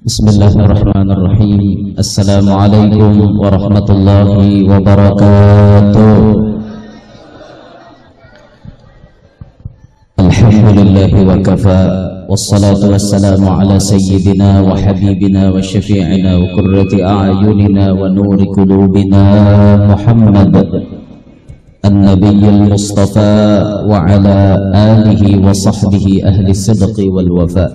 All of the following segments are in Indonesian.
Bismillahirrahmanirrahim. Assalamualaikum warahmatullahi wabarakatuh. Alhamdulillahi wa kafa, wassalatu wassalamu ala sayyidina wa habibina wa syafi'ina wa qurrati a'yunina wa nuri qulubina Muhammad an-nabiyyil mustafa wa ala alihi wa sahbihi ahli sidqi wal wafa.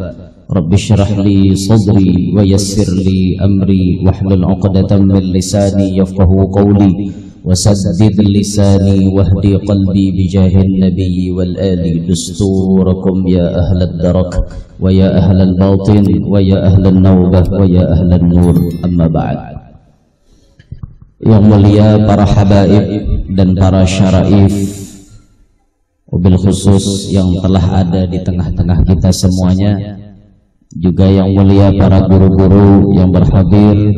Rabbi syrah li sadri wa yassir li amri wahlul 'uqdatam min lisani yafqahu qawli wa saddid lisani wahdi qalbi bijahin nabiyyi wal ali dusturakum ya ahlad darak wa ya ahlal batin wa ya ahlan nawbah wa ya ahlan nur, amma ba'd. Yang mulia para habaib dan para syaraif, wabil khusus yang telah ada di tengah-tengah kita semuanya, juga yang mulia para guru-guru yang berhadir.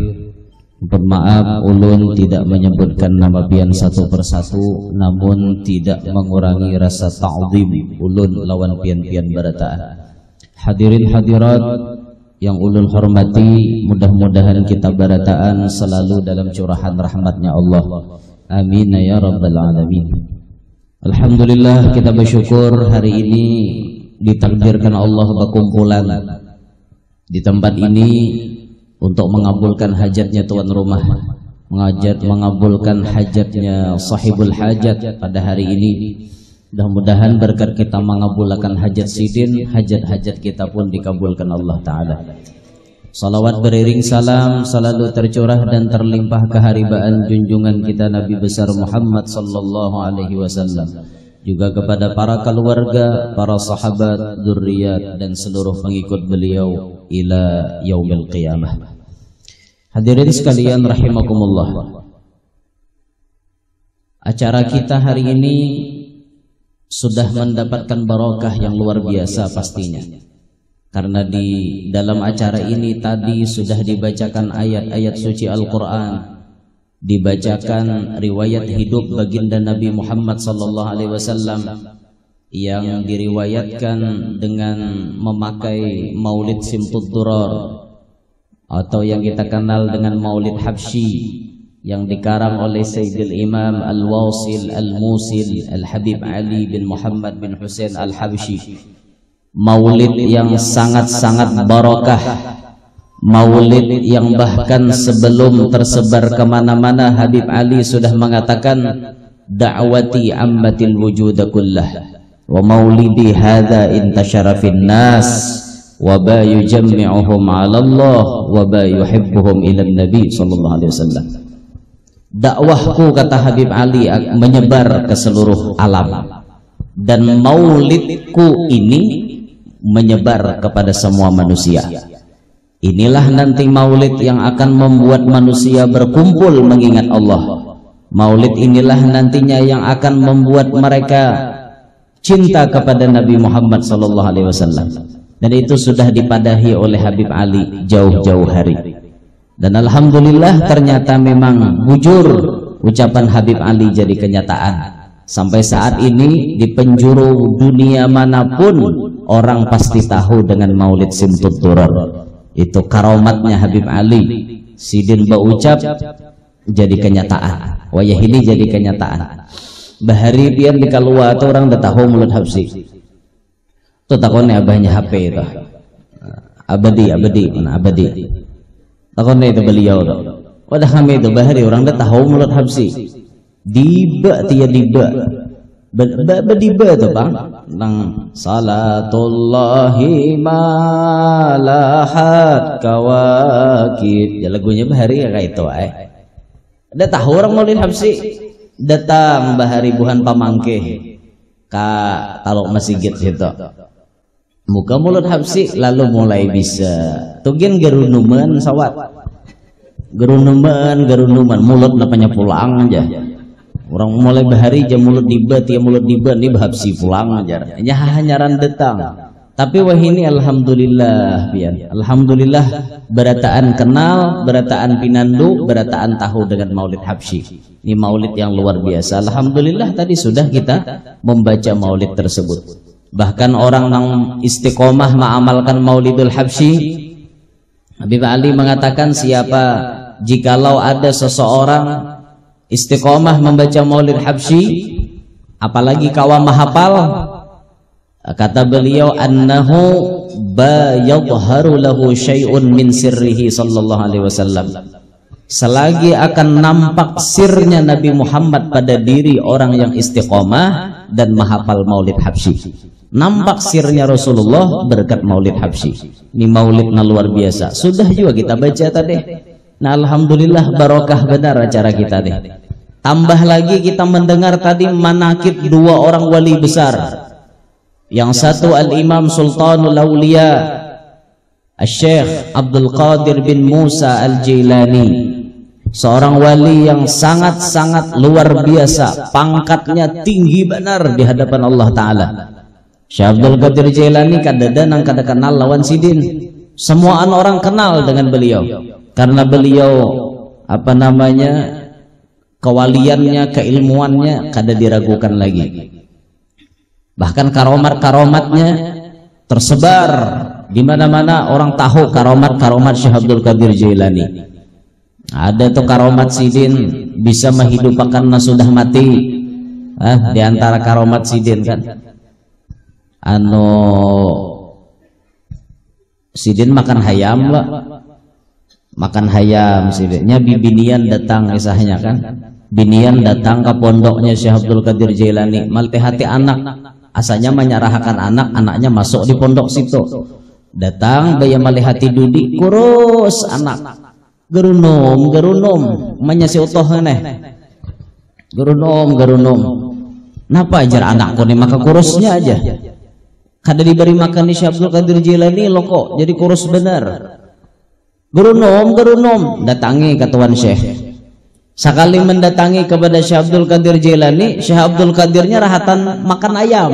Bermaaf ulun tidak menyebutkan nama pian satu persatu, namun tidak mengurangi rasa ta'zim ulun lawan pian-pian barataan. Hadirin hadirat yang ulun hormati, mudah-mudahan kita barataan selalu dalam curahan rahmatnya Allah. Amin ya rabbal alamin. Alhamdulillah, kita bersyukur hari ini ditakdirkan Allah berkumpulan di tempat ini untuk mengabulkan hajatnya tuan rumah, mengabulkan hajatnya sahibul hajat pada hari ini. Mudah-mudahan berkat kita mengabulkan hajat sidin, hajat-hajat kita pun dikabulkan Allah Ta'ala. Salawat beriring salam selalu tercurah dan terlimpah keharibaan junjungan kita Nabi besar Muhammad sallallahu alaihi wasallam, juga kepada para keluarga, para sahabat, dzurriyyat dan seluruh pengikut beliau ila yaumil qiyamah. Hadirin sekalian rahimakumullah, acara kita hari ini sudah mendapatkan barokah yang luar biasa pastinya, karena di dalam acara ini tadi sudah dibacakan ayat-ayat suci Al-Quran, dibacakan riwayat hidup baginda Nabi Muhammad sallallahu alaihi wasallam yang diriwayatkan dengan memakai maulid Simtud Durar atau yang kita kenal dengan maulid Habsyi, yang dikarang oleh Sayyidil Imam Al-Wasil Al-Musil Al-Habib Ali bin Muhammad bin Husain Al-Habsyi. Maulid yang sangat-sangat barokah, maulid yang bahkan sebelum tersebar kemana-mana Habib Ali sudah mengatakan, da'wati ammatil wujuda kullah wa maulidi hadha intashara fin nas wa ba yujammi'uhum 'ala Allah wa ba yuhibbuhum ila nabi sallallahu alaihi wasallam. Dakwahku, kata Habib Ali, menyebar ke seluruh alam, dan maulidku ini menyebar kepada semua manusia. Inilah nanti maulid yang akan membuat manusia berkumpul mengingat Allah. Maulid inilah nantinya yang akan membuat mereka cinta kepada Nabi Muhammad SAW. Dan itu sudah dipadahi oleh Habib Ali jauh-jauh hari. Dan alhamdulillah ternyata memang bujur ucapan Habib Ali jadi kenyataan. Sampai saat ini di penjuru dunia manapun orang pasti tahu dengan maulid Simtud Durar. Itu karomatnya Habib Ali. Sidin baucap jadi kenyataan. Wayah ini jadi kenyataan. Bahari pian di kalua atau orang dah tahu mulut Habsyi. Itu takonnya abahnya HP itu. Abadi, mana abadi. Takonnya itu beliau tu. Wadah kami itu bahari orang dah tahu mulut Habsyi. Diba tiya diba. Bediba tu bang. Nang salatullahi malahat kawakib. Ya lagunya bahari kayak itu Dah tahu orang maulid Habsyi. Datang bahari buhan pamangkeh ka talok masjid situ. Muka mulut Habsyi lalu mulai bisa. Tugin gerunuman sawat. Gerunuman mulut napanya pulang aja. Orang mulai bahari jam mulut dibat ya mulut dibat ni Habsyi pulang aja. Nya hanyaran datang. Tapi wah ini alhamdulillah pian. Alhamdulillah berataan kenal, berataan pinandu, berataan tahu dengan maulid Habsyi. Ini maulid yang luar biasa. Alhamdulillah tadi sudah kita membaca maulid tersebut. Bahkan orang yang istiqomah mengamalkan maulidul Habsyi Habib Ali mengatakan, siapa jikalau ada seseorang istiqomah membaca Maulid Habsyi, apalagi kawam mahafal, kata beliau, annahu bayadharu lahu syai'un min sirrihi sallallahu alaihi wasallam, selagi akan nampak sirnya Nabi Muhammad pada diri orang yang istiqomah dan menghafal Maulid Habsyi. Nampak sirnya Rasulullah berkat Maulid Habsyi. Ini maulidnya luar biasa. Sudah juga kita baca tadi. Nah, alhamdulillah barokah benar acara kita deh. Tambah lagi kita mendengar tadi manakib dua orang wali besar. Yang satu Al-Imam Sultanul Auliya Al-Syekh Abdul Qadir bin Musa Al-Jailani, seorang wali yang sangat-sangat luar biasa, pangkatnya tinggi benar di hadapan Allah Ta'ala. Syekh Abdul Qadir Jailani kadang-kadang kada kenal lawan sidin. Semua orang kenal dengan beliau karena beliau kewaliannya, keilmuannya kada diragukan lagi. Bahkan karomat-karomatnya tersebar di mana-mana, orang tahu karomat-karomat Syekh Abdul Qadir Jailani. Ada tuh karomat sidin bisa menghidupkan sudah mati. Di antara karomat sidin kan, sidin makan hayam lah, makan hayam sidinnya. Binian datang, kisahnya kan, binian datang ke pondoknya Syekh Abdul Qadir Jailani, maltihati anak, asalnya menyerahkan anak, anaknya masuk di pondok situ. Datang baya malihati dudi, kurus anak, gerunum menyasi utuh neh, gerunum. Napa ajar anakku nih maka kurusnya aja. Kada diberi makan di Syekh Abdul Qadir Jailani lo kok jadi kurus benar. Gerunum datangi ke Tuan Syekh. Sekali mendatangi kepada Syekh Abdul Qadir Jailani, Syekh Abdul Qadirnya rahatan makan ayam.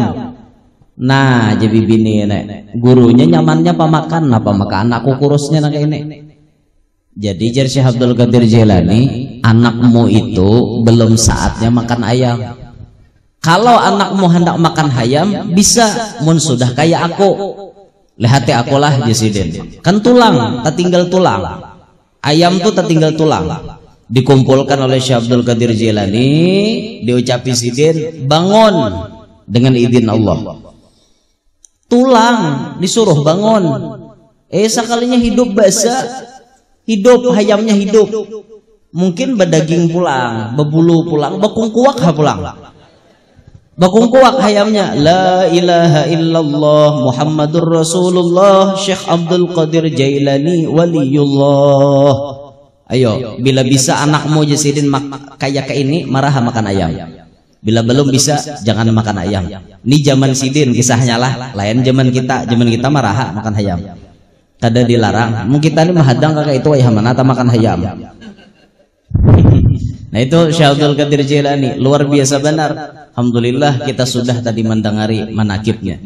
Nah, jadi bini nek gurunya nyamannya pamakan, apa maka anakku kurusnya nak ini. Jadi jar Syekh Abdul Qadir Jailani, anakmu itu belum saatnya makan ayam. Kalau anakmu hendak makan ayam, bisa mun sudah kayak aku. Lihati akulah jasidin. Kan tulang, tertinggal tulang. Ayam tuh tertinggal tulang. Dikumpulkan oleh Syekh Abdul Qadir Jailani, diucapi sidin, bangun dengan izin Allah. Tulang disuruh bangun. Sekalinya hidup basah, hidup ayamnya hidup. Mungkin bedaging pulang, bebulu pulang, bekungkuak pulang. Bakungkuak hayamnya, la ilaha illallah Muhammadur Rasulullah Syekh Abdul Qadir Jailani waliullah. Ayo, bila bisa anakmu jasidin kayak ini marah makan ayam. Bila belum bisa jangan makan ayam. Ini zaman sidin kisahnya lah, lain zaman kita marah makan ayam. Kada dilarang. Mungkin kita ini menghadang kakak itu ayam mana makan ayam. Nah itu Syekh Abdul Qadir Jailani luar biasa benar. Alhamdulillah kita sudah tadi mendengari manakibnya.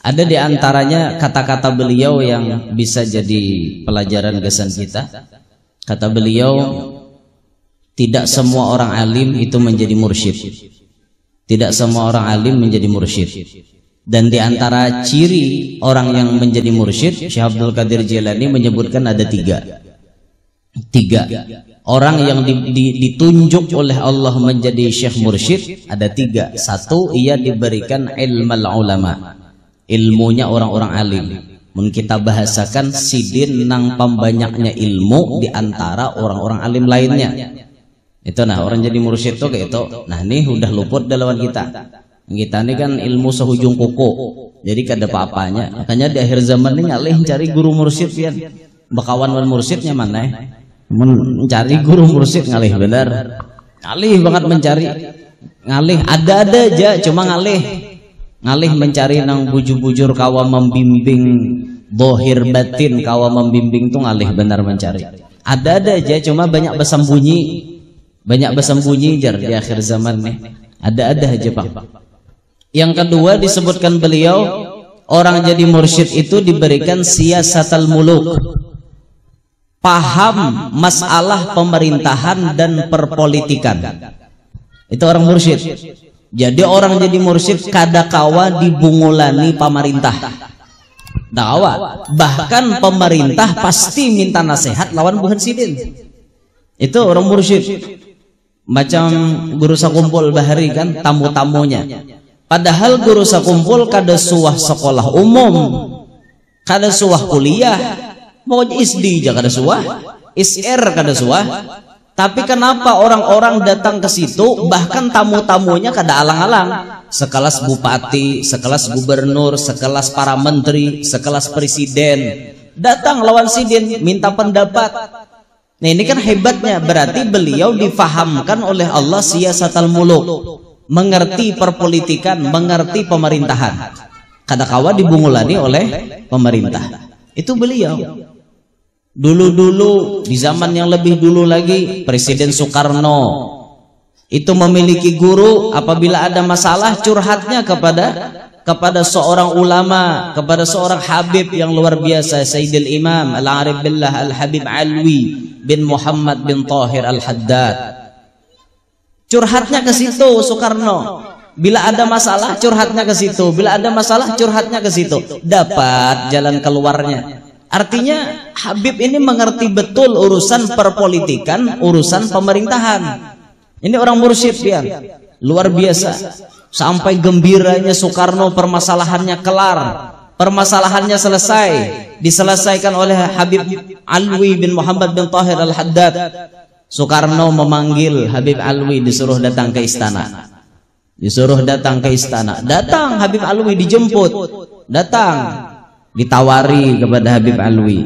Ada di antaranya kata-kata beliau yang bisa jadi pelajaran gesan kita. Kata beliau, tidak semua orang alim itu menjadi mursyid. Tidak semua orang alim menjadi mursyid. Dan di antara ciri orang yang menjadi mursyid, Syekh Abdul Qadir Jailani menyebutkan ada tiga. Orang yang ditunjuk oleh Allah menjadi syekh mursyid ada tiga. Satu, ia diberikan ilmal ulama, ilmunya orang-orang alim. Mun kita bahasakan sidin nang pembanyaknya ilmu di antara orang-orang alim lainnya. Itu nah orang jadi mursyid tuh kayak itu. Nah ini udah luput dalam kita. Kita ini kan ilmu sehujung kuku, jadi kada apa-apanya. Makanya di akhir zaman ini ngalih cari guru mursyid pian. Bakawan mursyidnya mana? Mencari guru mursyid ngalih bener, ngalih banget mencari, ngalih ada aja cuma ngalih mencari nang bujur-bujur kawa membimbing dohir batin, kawa membimbing tuh ngalih benar mencari, ada aja cuma banyak bersembunyi jar di akhir zaman nih, ada aja Pak. Yang kedua disebutkan beliau, orang jadi mursyid itu diberikan siyasatul muluk, paham masalah pemerintahan dan perpolitikan. Itu orang mursyid. Jadi orang jadi mursyid kada kawa dibungulani pemerintah. dakwah. Bahkan pemerintah pasti minta nasihat lawan buhan sidin. Itu orang mursyid. Macam guru sakumpul bahari kan tamu-tamunya. Padahal guru sakumpul kada suah sekolah umum, kada suah kuliah, mau ISD aja kada suah, ISR kada suah. Tapi kenapa orang-orang datang ke situ, bahkan tamu-tamunya kada alang-alang, sekelas bupati, sekelas gubernur, sekelas para menteri, sekelas presiden, datang lawan sidin minta pendapat. Nah ini kan hebatnya, berarti beliau difahamkan oleh Allah siyasatul muluk, mengerti perpolitikan, mengerti pemerintahan. Kadakawa dibungulani oleh pemerintah. Itu beliau. Dulu-dulu, di zaman yang lebih dulu lagi, Presiden Soekarno itu memiliki guru, apabila ada masalah curhatnya kepada seorang ulama, kepada seorang habib yang luar biasa, Sayyidil Imam Al-Arif Billah Al-Habib Alwi bin Muhammad bin Tahir Al-Haddad. Curhatnya ke situ Soekarno. Bila ada masalah curhatnya ke situ, bila ada masalah curhatnya ke situ, dapat jalan keluarnya. Artinya Habib ini mengerti betul urusan perpolitikan, urusan pemerintahan. Ini orang mursyid pian, luar biasa. Sampai gembiranya Soekarno permasalahannya kelar, permasalahannya selesai, diselesaikan oleh Habib Alwi bin Muhammad bin Tahir Al-Haddad. Soekarno memanggil Habib Alwi, disuruh datang ke istana. Disuruh datang ke istana. Datang Habib Alwi, dijemput. Datang, ditawari kepada Habib Alwi.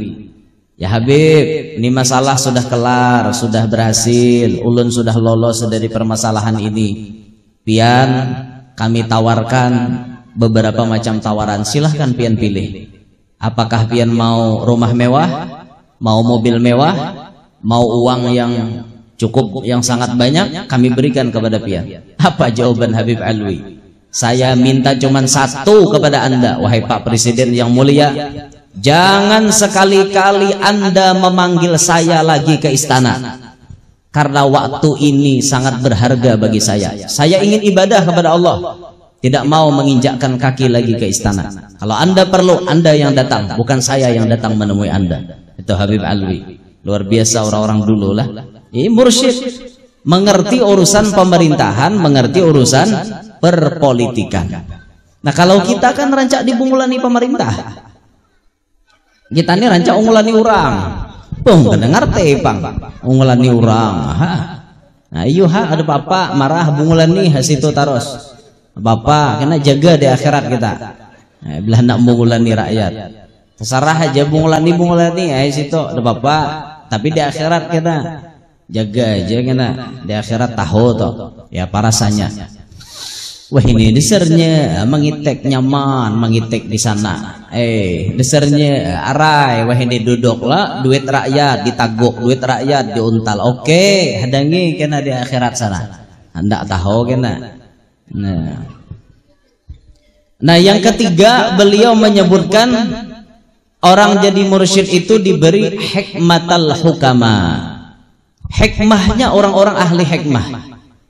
Ya Habib, ini masalah sudah kelar, sudah berhasil, ulun sudah lolos dari permasalahan ini. Pian kami tawarkan beberapa macam tawaran, silahkan pian pilih. Apakah pian mau rumah mewah, mau mobil mewah, mau uang yang cukup, yang sangat banyak, kami berikan kepada pian. Apa jawaban Habib Alwi? Saya minta cuman satu kepada Anda, wahai Pak Presiden yang mulia, jangan sekali-kali Anda memanggil saya lagi ke istana. Karena waktu ini sangat berharga bagi saya. Saya ingin ibadah kepada Allah, tidak mau menginjakkan kaki lagi ke istana. Kalau Anda perlu, Anda yang datang, bukan saya yang datang menemui Anda. Itu Habib Alwi. Luar biasa orang-orang dulu lah. Ini mursyid, mengerti urusan pemerintahan, mengerti urusan perpolitikan. Nah kalau kita kan rancak dibungulani pemerintah, kita ini rancak ungulani orang. Pung kedengar tepang ungulani orang. Nah iyo ada apa marah bungulani hasitu taros. Bapak kena jaga di akhirat kita. Nah, bila nak bungulani rakyat, terserah aja bungulani situ ada bapak. Tapi di akhirat kita jaga aja kena di akhirat tahu toh ya parasanya. Wah ini desernya mengitek nyaman, mengitek di sana. Desernya arai, wah ini duduk lah, duit rakyat ditaguk, duit rakyat diuntal. Oke, hadangi kena di akhirat sana. Anda tahu kena. Nah yang ketiga beliau menyebutkan orang jadi mursyid itu diberi hikmatal hukama. Hikmahnya orang-orang ahli hikmah.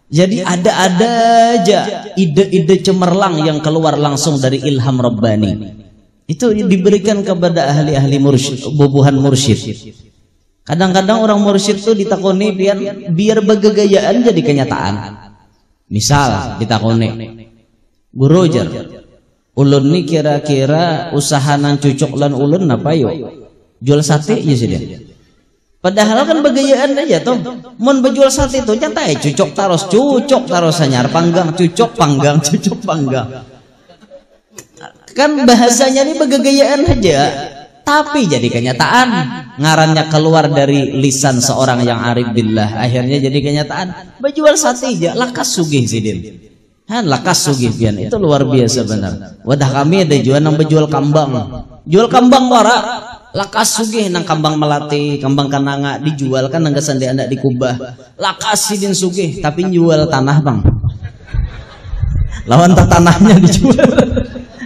Jadi ada aja ide-ide cemerlang yang keluar langsung dari ilham Rabbani. Itu diberikan kepada ahli-ahli mursyid, bubuhan mursyid. Kadang-kadang orang mursyid itu ditakoni biar begegayaan jadi kenyataan. Misal ditakoni, guru jar, ulun nih kira-kira usaha nang cucuk lan ulun apa yuk? Jual sate ya sih dia. Padahal kan begayaan aja tuh. Mun berjual sate itu nyantai cucuk taros anyar panggang cucuk panggang. Kan bahasanya ini begayaan aja, tapi jadi kenyataan. Ngarannya keluar dari lisan seorang yang arif billah, akhirnya jadi kenyataan. Berjual sate aja lakas sugih sidin. Lakas sugih pian itu luar biasa benar. Wadah kami ada jual nang berjual kambang. Jual kambang wara. Lakas sugih nang kambang melati, kambang kananga dijual kan nang sandi anak dikubah. Lakas sidin sugih tapi jual tanah bang. Lawan tanahnya dijual.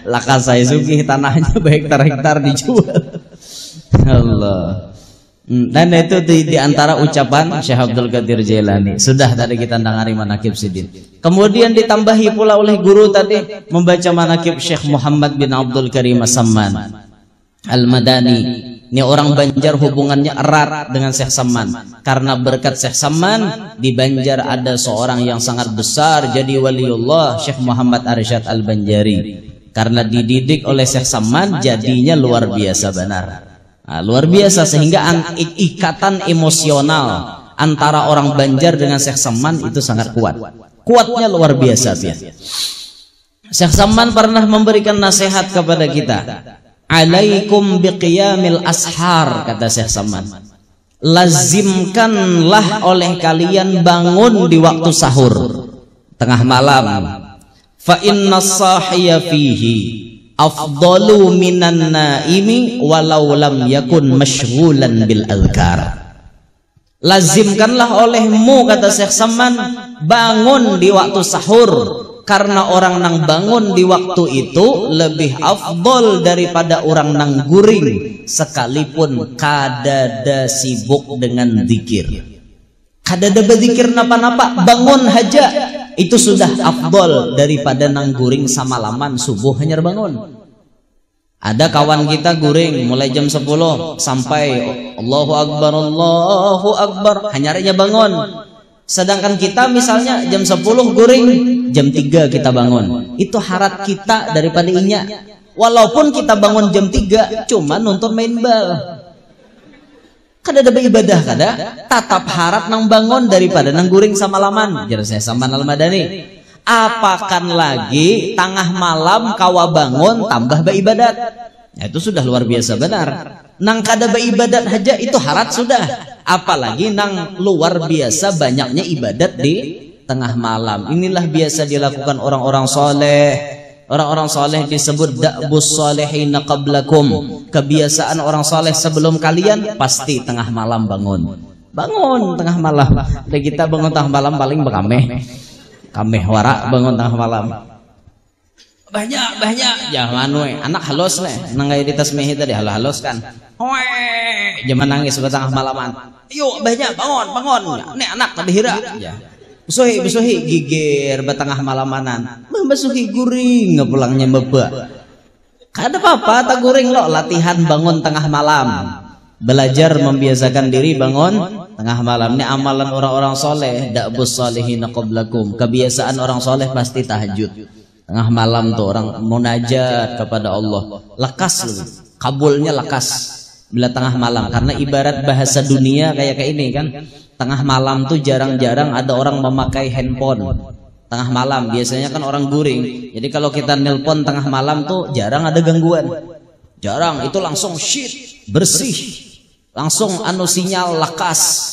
Lakas saya sugih tanahnya berhektar-hektar dijual. Allah. Dan itu di antara ucapan Syekh Abdul Qadir Jailani. Sudah tadi kita dengari manakib sidin. Kemudian ditambahi pula oleh guru tadi membaca manakib Syekh Muhammad bin Abdul Karim As-Samman. Al-Madani. Ini orang Banjar hubungannya erat dengan Syekh Saman. Karena berkat Syekh Saman di Banjar ada seorang yang sangat besar jadi waliullah, Syekh Muhammad Arsyad Al-Banjari. Karena dididik oleh Syekh Saman jadinya luar biasa benar. Nah, luar biasa sehingga ikatan emosional antara orang Banjar dengan Syekh Saman itu sangat kuat. Kuatnya luar biasa. Syekh Saman pernah memberikan nasihat kepada kita. Alaikum biqiyamil ashar, kata Syekh Saman. Lazimkanlah oleh kalian bangun di waktu sahur, tengah malam. Fa inna sahiya fihi afdalu minan naimi walau lam yakun mashghulan bil azkar. Lazimkanlah olehmu, kata Syekh Saman, bangun di waktu sahur, karena orang nang bangun di waktu itu lebih afdol daripada orang nang guring sekalipun kadada sibuk dengan zikir. Kadada berzikir napa-napa, bangun haja itu sudah afdol daripada nang guring samalaman subuh hanyar bangun. Ada kawan kita guring mulai jam 10 sampai Allahu Akbar hanyarnya bangun. Sedangkan kita misalnya jam 10 guring, jam 3 kita bangun. Itu harat kita daripada inya. Walaupun kita bangun jam 3 cuma nonton main bal. Kada ada beribadah kada, tatap harat nang bangun daripada nang guring samalaman. Jar saya Saman Al-Madani. Apakan lagi tengah malam kawa bangun tambah beribadat. Ya, itu sudah luar biasa benar. Nang kada beribadat haja itu harat sudah. Apalagi nang luar biasa banyaknya ibadat di tengah malam. Inilah biasa dilakukan orang-orang soleh. Orang-orang soleh disebut da'bus solehina qablakum. Kebiasaan orang soleh sebelum kalian pasti tengah malam bangun. Bangun tengah malam. Dan kita bangun tengah malam paling bekameh. Kameh warak bangun tengah malam. Banyak jangan we anak halus leh nang gaya di tasmih tadi halus kan. Hoe jangan nangis pada tengah malaman. Ayo banyak bangun nek anak tadi hira ya. Besuhi gigir batengah malamanan. Besuhi guring ngepulangnya bebek. Kada apa-apa tak guring lo, latihan bangun tengah malam. Belajar membiasakan diri bangun tengah malam. Ini amalan orang-orang soleh. Da'bus salihina qablakum. Kebiasaan orang soleh pasti tahajud tengah malam tuh, orang munajat kepada Allah. Lekas, kabulnya lekas bila tengah malam. Karena ibarat bahasa dunia kayak ini kan, tengah malam tuh jarang-jarang ada orang memakai handphone tengah malam. Biasanya kan orang guring. Jadi kalau kita nelpon tengah malam tuh jarang ada gangguan. Jarang, itu langsung shit, bersih. Langsung sinyal lekas.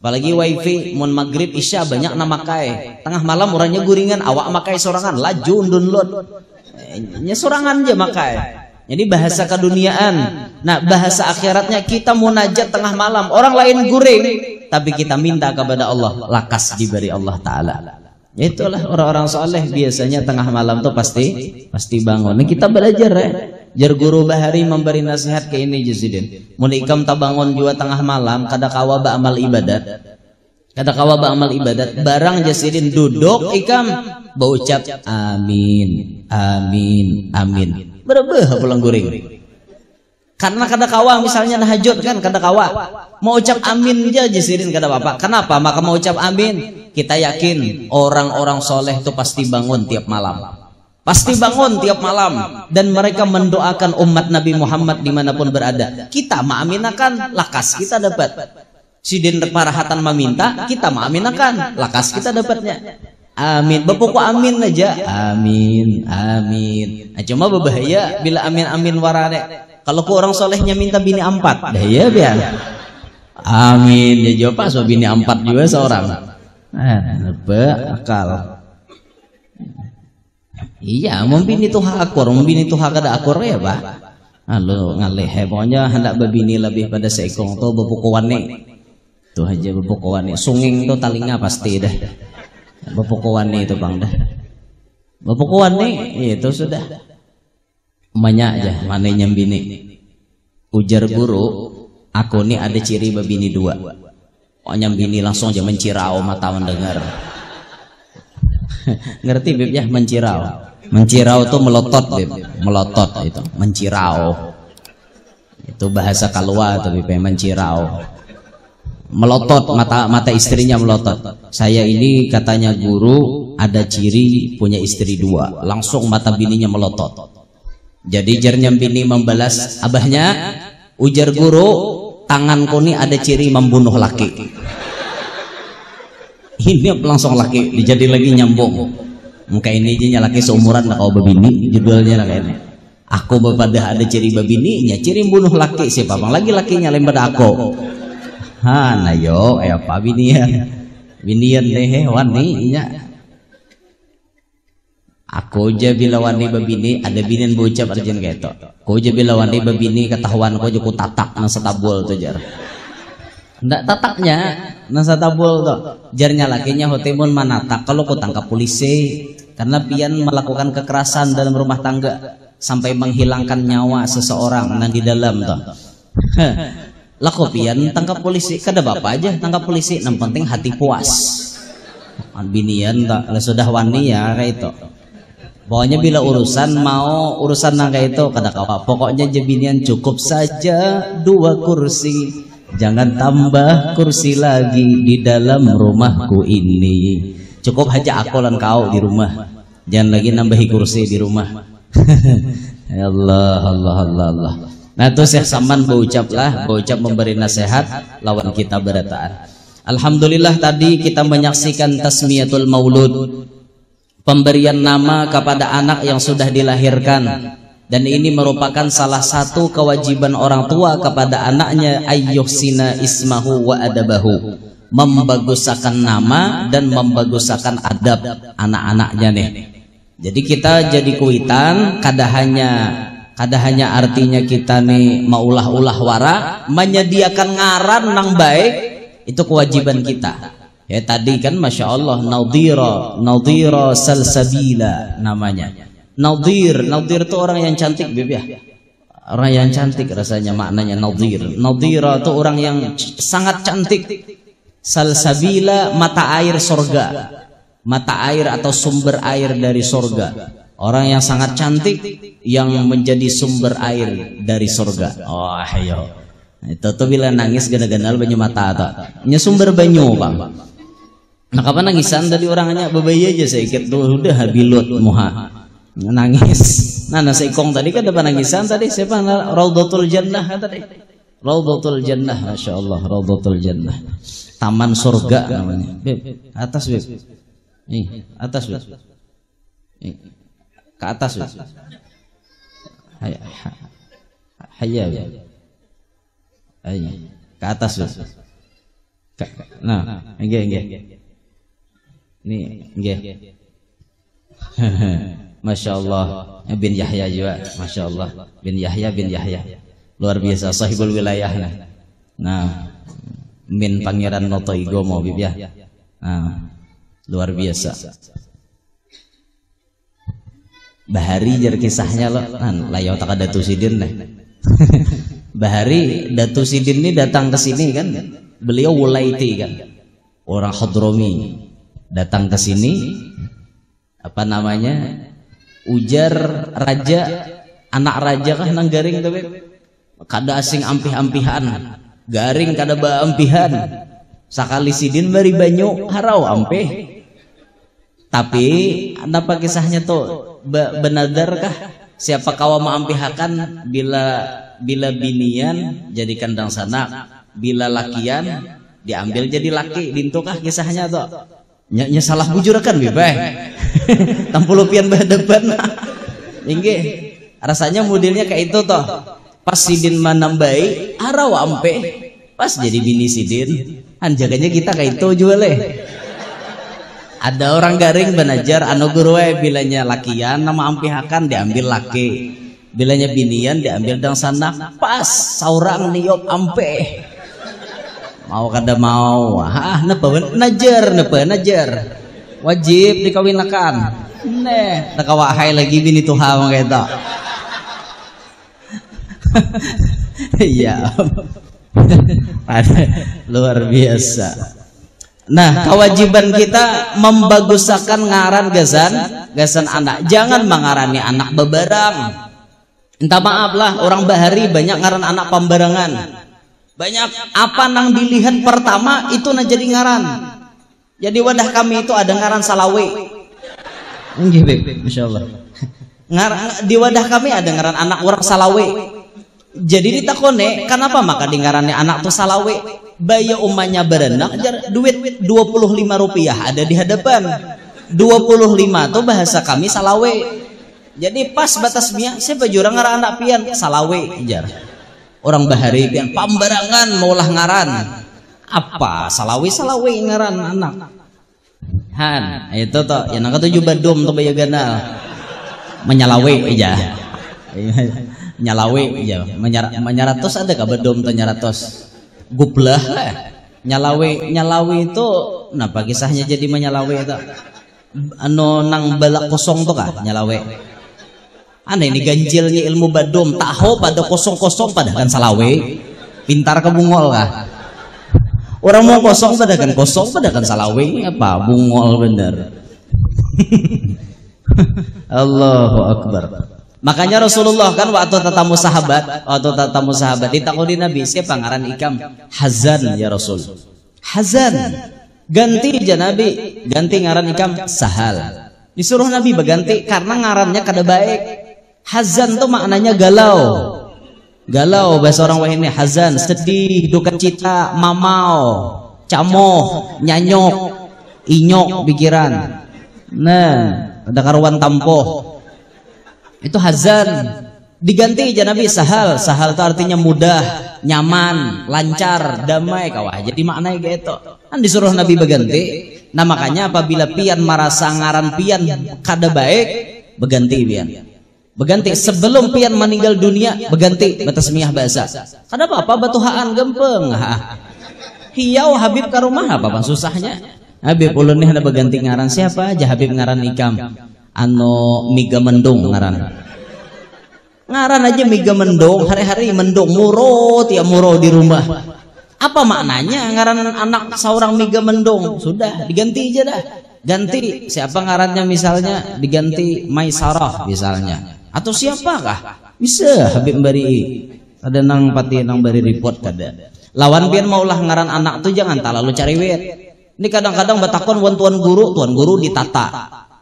Apalagi wifi mun maghrib isya banyak na makai. Tengah malam orangnya guringan, awak makai sorangan laju download. Nya sorangan aja makai. Jadi bahasa keduniaan. Nah, bahasa akhiratnya kita munajat tengah malam. Orang lain guring, tapi kita minta kepada Allah, lakas diberi Allah Ta'ala. Itulah orang-orang soleh biasanya tengah malam tuh pasti bangun. Nah, kita belajar ya. Jar guru bahari memberi nasihat ke ini Jazidin. Mun ikam tabangun jua tengah malam kada kawa ba amal ibadat. Kada kawa ba amal ibadat. Barang Jazidin duduk ikam baucap amin. Berebeh pulang guring. Karena kada kawa misalnya nahajud kan kada kawa. Mau ucap amin aja Jazidin kada apa-apa. Kenapa? Maka mau ucap amin. Kita yakin orang-orang soleh itu pasti bangun tiap malam. Pasti bangun tiap malam. Dan mereka mendoakan umat Nabi Muhammad dimanapun berada. Kita maaminakan, lakas kita dapat. Sidin parahatan meminta, kita maaminakan, lakas kita dapatnya. Amin. Bapoko amin aja. Amin. Nah, cuma berbahaya bila amin warane. Kalau ku orang solehnya minta bini 4, bahaya biar. Amin. Ya jawab so bini 4 juga seorang. Akal. Iya, membini tuh akur, membini tuh kada akur ya pak. Halo ngalih, pokoknya hendak berbini lebih pada seekong tuh bepukuwane. Tuh aja bepukuwane, sunging tuh talinga pasti dah. Bepukuwane itu bang dah. Bepukuwane itu sudah. Banyak aja mana nyambini. Ujar guru, aku nih ada ciri berbini 2. Oh nyambini langsung aja mencirau mata mendengar. Ngerti bib ya mencirau. Mencirau tuh melotot bib. Melotot itu mencirau. Itu bahasa kalwa tapi pemen cirau. Melotot, mata istrinya melotot. Saya ini katanya guru ada ciri punya istri 2. Langsung mata bininya melotot. Jadi jarnya bini membalas abahnya, ujar guru, tanganku ini ada ciri membunuh laki. Ini langsung laki dijadi lagi nyambung. Muka ini aja laki seumuran lah kau babini, judulnya lah kayaknya. Aku bepada ada ciri babininya, ciri bunuh laki. Siapa bang lagi lakinya lain pada aku. Ha, nah yo, apa binian deh waninya. Aku aja bila wani babini ada binian bocap arjen kayak itu. Aku aja bila wani babini ketahuan aku aja ku tatak nang setabul tuh jar. Ndak tataknya nang setabul tuh. Jarnya lakinya hotemun manatak kalau ku tangkap polisi karena pian melakukan kekerasan dalam rumah tangga sampai menghilangkan nyawa seseorang nang di dalam tuh. Lah kopian tangkap polisi, kada bapak aja tangkap polisi, yang penting hati puas. Binian tak, sudah wani ya kayak itu. Pokoknya bila urusan mau urusan nang kayak itu kada kawa. Pokoknya jebinian cukup saja 2 kursi, jangan tambah kursi lagi di dalam rumahku ini. Cukup aja aku lan kau di rumah, jangan lagi nambahi kursi di rumah. Ya Allah, Allah, Allah, Allah. Nah itu Syekh Saman berucap memberi nasihat lawan kita berataan. Alhamdulillah tadi kita menyaksikan tasmiyatul maulud, pemberian nama kepada anak yang sudah dilahirkan, dan ini merupakan salah satu kewajiban orang tua kepada anaknya, ayyuhsina ismahu wa adabahu, membaguskan nama dan membaguskan adab anak-anaknya nih. Jadi kita jadi kuitan kada hanya artinya kita nih maulah-ulah wara, menyediakan ngaran nang baik itu kewajiban kita. Ya tadi kan masya Allah Nadhira Salsabila namanya. Nadhir itu orang yang cantik beb ya. Orang yang cantik rasanya maknanya Nadhir. Nadhira itu orang yang sangat cantik. Salsabila mata air sorga, mata air atau sumber air dari sorga. Orang yang sangat cantik yang menjadi sumber air dari surga. Oh ayo. Itu tuh bila nangis gana-ganal banyu mata atau nya sumber banyu bang. Nah kapan nangisan tadi orangnya bebayi aja saya ikut tuh udah habilut muha nangis. Nah seikong tadi kan depan nangisan tadi siapa Raudhatul Jannah tadi. Raudhatul Jannah, masya Allah Raudhatul Jannah. Taman surga namanya. Beb, atas beb. Nih atas beb. Nih. Ke atas hayya ke atas nah nggih nih nggih masya Allah bin Yahya juga masya Allah bin Yahya luar biasa sahibul wilayah nah min pangeran Notoigo mau bib ya nah luar biasa. Bahari jar kisahnya lo kan layau tak ada Datu Sidin deh. Bahari Datu Sidin ini datang ke sini kan, beliau Wulaiti kan, orang Hadrami datang ke sini apa namanya ujar raja, anak raja kah nang garing tapi kada asing ampih-ampihan, garing kada ba ampihan, sakali Sidin bari banyu harau ampih. Tapi apa kisahnya tuh benadarkah siapa kawa maampihakan bila binian jadi kandang sanak, bila lakian diambil jadi laki, dintukah kisahnya tuh nya salah bujurakan bebeh tampuluh pian berdepan inggih rasanya modelnya kayak itu toh pas Sidin manambai arau ampe pas jadi bini Sidin anjaganya kita kayak itu juga leh. Ada orang garing benajar anu guru bilanya lakian nama ampihakan diambil laki, bilanya binian diambil dang sanak, pas saurang niop ampe mau kada mau napa najar wajib dikawinakan nakawahai lagi bini tuha kayak itu. Iya luar biasa. Nah, kewajiban kita membaguskan ngaran gasan anak. Jangan mengarani anak bebarang. Entah maaf lah, orang bahari banyak ngaran anak pambarangan. Banyak apa nang dilihat pertama itu na jadi ngaran. Jadi wadah kami itu ada ngaran Salawe. Masya Allah. Di wadah kami ada ngaran anak orang Salawe. Jadi ditakone, kenapa maka di ngarannya anak tuh Salawe? Bayi umahnya berenang, duit 25 rupiah ada di hadapan. 25 tuh bahasa kami Salawe. Jadi pas batas mia, siapa jurang ngaran anak pian Salawe jar. Orang bahari pian pambarangan maulah ngaran. Apa Salawe ngaran anak. Han, itu toh yang angka 7 badum tuh bayi ganal. Menyalawe aja. Nyalawe aja. Menyaratos ada ka badum tuh nyaratos. Gublah lah. Nyalawe itu kenapa kisahnya jadi menyalawe itu? Anu nang balak kosong tuh kah nyalawe? Aneh ini ganjilnya ilmu badum, tahu pada kosong-kosong pada kan Salawe. Pintar ke bungol kah? Orang mau kosong pada kan Salawe. Apa bungol bener. Allahu Akbar. Makanya Rasulullah kan waktu tatamu sahabat ditakuni Nabi, siapa ngaran ikam? Hazan ya Rasul. Hazan. Ganti aja Nabi, ganti ngaran ikam Sahal. Disuruh Nabi berganti karena ngarannya kada baik. Hazan tuh maknanya galau. Galau bahasa orang wahini hazan, sedih, duka cita, mamau, camoh, nyanyok, inyok pikiran. Nah, ada karuan tampoh. Itu hazan. Diganti aja Nabi Sahal. Sahal itu artinya mudah, nyaman, lancar, damai kawah. Jadi maknanya gitu. Kan disuruh Nabi berganti. Nah makanya apabila pian merasa ngaran pian kada baik, berganti pian. Berganti sebelum pian meninggal dunia, berganti batasmiyah bahasa. Kada apa batuhaan gempeng. Hiau Habib ke rumah apa bang susahnya? Habib ulun nih ada berganti ngaran siapa aja Habib ngaran ikam. Ano miga mendung ngaran. Ngaran aja miga mendung, hari-hari mendung muro tiap muro di rumah. Apa maknanya ngaran anak seorang miga mendung? Sudah diganti aja dah. Ganti siapa ngarannya misalnya diganti Maisarah misalnya. Atau siapakah? Bisa Habib bari ada nang pati nang bari report kada. Lawan pian maulah ngaran anak tuh jangan terlalu cari wet. Ini kadang-kadang batakon wan tuan guru ditata.